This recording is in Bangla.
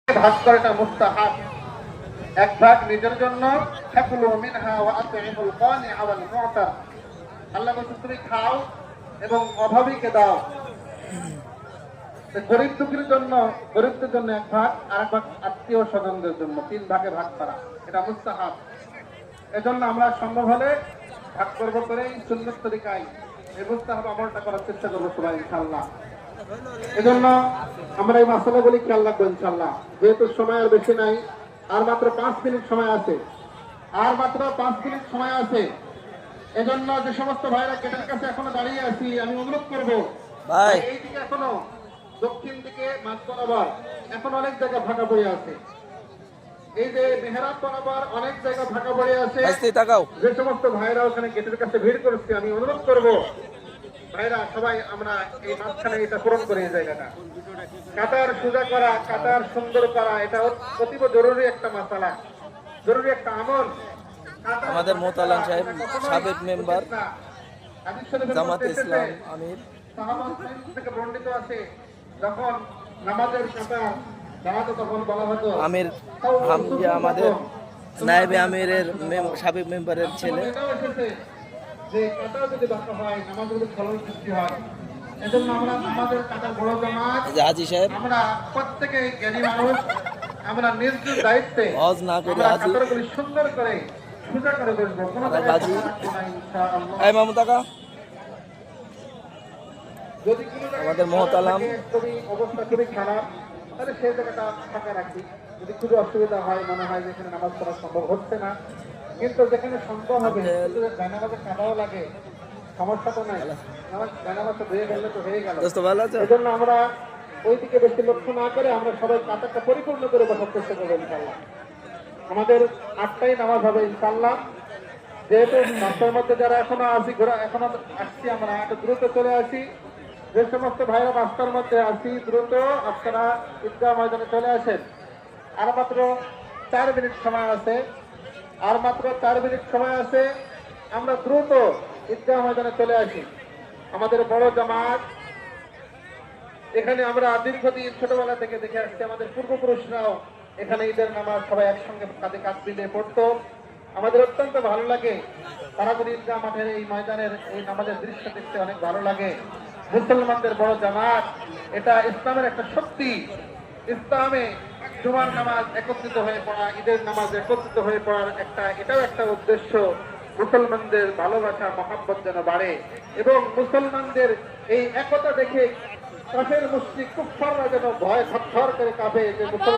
ভাগ করাটা মুস্তাহাব। এক ভাগ নিজের জন্য, ফাকুলু মিনহা ওয়া আত'ইমুল কানি'a ওয়াল মু'তার। আল্লাহ বলেন তুমি খাও এবং অভাবীকে দাও। গরিব দুঃখীর জন্য, গরিবদের জন্য এক ভাগ, আর এক ভাগ আত্মীয় স্বজনদের জন্য, 3 ভাগে ভাগ করা এটা মুস্তাহাব। এজন্য আমরা সম্ভব হলে ভাগ করবো করে সুন্নত তরিকায় এই মুস্তাহাব আমলটা করার চেষ্টা করবো সবাই ইনশাআল্লাহ। এজন্য আমরা এই মাসালাগুলি খেয়াল রাখবো ইনশাআল্লাহ। যেহেতু সময় আর বেশি নাই, আর মাত্র 5 মিনিট সময় আছে, আর মাত্র 5 মিনিট সময় আছে। এজন্য যে সমস্ত ভাইরা গেটের কাছে এখনো দাঁড়িয়ে আছি, আমি অনুরোধ করবো ভাই এই দিকে এখনো দক্ষিণ দিকে মাঠ বরাবর এখন অনেক জায়গা ফাঁকা পড়ে আছে। এই যে মেহরাব বরাবর অনেক জায়গা ফাঁকা পড়ে আছে। যে সমস্ত ভাইরা ওখানে গেটের কাছে ভিড় করেছে, আমি অনুরোধ করবো ভাইরা সবাই আমরা এই মাঝখানে এটা পূরণ করি। এই জায়গাটা কাতার সোজা করা, কাতার সুন্দর করা, এটা অতীব জরুরি একটা মাসালা, জরুরি একটা আমল। আমাদের মোতালাম সাহেব সাবেক মেম্বার জামাত ইসলাম আমির থেকে বর্ণিত আছে, যখন নামাজের কাতার দাঁড়াতো তখন বলা হতো আমির হামজা, আমাদের নায়েবে আমিরের সাবেক মেম্বারের ছেলে। যে কাতার যদি বাঁকা হয়, নামাজ যদি খলল সৃষ্টি হয়। এজন্য আমরা আমাদের কাতার বড় জামাত হাজী সাহেব, আমরা প্রত্যেকে জ্ঞানী মানুষ, আমরা নিজ নিজ দায়িত্বে হজ না করে হাজী কাতারগুলি সুন্দর করে সোজা করে বসবো। কোনো হাজী এই মামুতাকা যদি কোনো আমাদের মহতালাম খুবই অবস্থা খুবই খারাপ, তাহলে সেই জায়গাটা ফাঁকা রাখি। যদি খুবই অসুবিধা হয়, মনে হয় যে এখানে নামাজ পড়া সম্ভব হচ্ছে না, কিন্তু যেখানে সম্ভব হবে, জানাবাজে কাদাও লাগে, সমস্যা তো নাই, জানাবাজটা ধুয়ে গেলে তো হয়ে গেল। এই জন্য আমরা ওই দিকে বেশি লক্ষ্য না করে আমরা সবাই কাতারটা পরিপূর্ণ করে বসার চেষ্টা করবো ইনশাল্লাহ। আমাদের 8টায় নামাজ হবে ইনশাল্লাহ। যেহেতু রাস্তার মধ্যে যারা এখনো আসি, এখনো আসছি, আমরা একটু দ্রুত চলে আসি। যে সমস্ত ভাইরা রাস্তার মধ্যে আসি, দ্রুত আপনারা ঈদগাহ ময়দানে চলে আসেন। আর মাত্র 4 মিনিট সময় আছে, আর মাত্র 4 মিনিট সময় আছে। আমরা দ্রুত ঈদগাহ ময়দানে চলে আসি। আমাদের বড় জামাত, এখানে আমরা দীর্ঘদিন ছোটবেলা থেকে দেখে আসছি, আমাদের পূর্বপুরুষরাও এখানে ঈদের নামাজ সবাই একসঙ্গে কাঁধে কাঁধ মিলিয়ে পড়তো। আমাদের অত্যন্ত ভালো লাগে। তারাপুর ঈদগাহ মাঠের এই ময়দানের এই নামাজের দৃশ্য দেখতে অনেক ভালো লাগে। মুসলমানদের বড় জামাত, এটা ইসলামের একটা শক্তি। ইসলামে জুমার নামাজ একত্রিত হয়ে পড়া, ঈদের নামাজ একত্রিত হয়ে পড়ার এটাও একটা উদ্দেশ্য। মুসলমানদের ভালোবাসা মহাব্বত যেন বাড়ে, এবং মুসলমানদের এই একতা দেখে কাফের মুশরিক কুফফাররা যেন ভয় থরথর করে কাঁপে যে